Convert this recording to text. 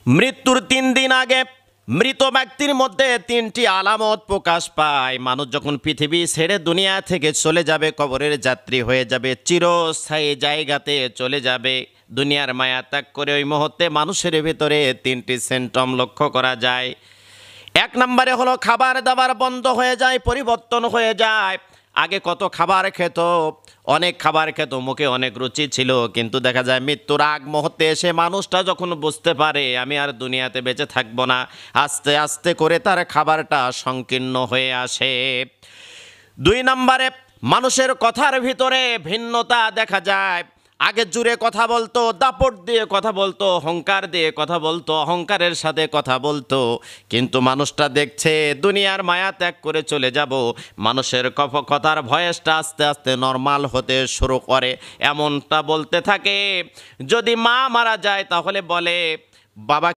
মৃত্যুর ৩ দিন আগে মৃত ব্যক্তির মধ্যে ৩টি আলামত প্রকাশ পায়। মানুষ যখন পৃথিবী ছেড়ে দুনিয়া থেকে চলে যাবে, কবরের যাত্রী হয়ে যাবে, চিরস্থায়ী জায়গাতে চলে যাবে, দুনিয়ার মায়া ত্যাগ করে ওই মুহূর্তে মানুষের ভিতরে ৩টি সিমটম লক্ষ্য করা যায়। ১ নম্বরে হলো খাবার দাবার বন্ধ হয়ে যায়, পরিবর্তন হয়ে যায়। আগে কত খাবার খেত, অনেক খাবার খেত, মুখে অনেক রুচি ছিল, কিন্তু দেখা যায় মৃত্যুর আগ মুহূর্তে এসে মানুষটা যখন বুঝতে পারে আমি আর দুনিয়াতে বেঁচে থাকবো না, আস্তে আস্তে করে তার খাবারটা সংকীর্ণ হয়ে আসে। ২ নম্বরে মানুষের কথার ভিতরে ভিন্নতা দেখা যায়। আগে জুড়ে কথা বলতো, দাপট দিয়ে কথা বলতো, অহংকার দিয়ে কথা বলতো, অহংকারের সাথে কথা বলতো, কিন্তু মানুষটা দেখছে দুনিয়ার মায়া ত্যাগ করে চলে যাব, মানুষের কথার ভয়েসটা আস্তে আস্তে নর্মাল হতে শুরু করে। এমনটা বলতে থাকে, যদি মা মারা যায় তাহলে বলে বাবা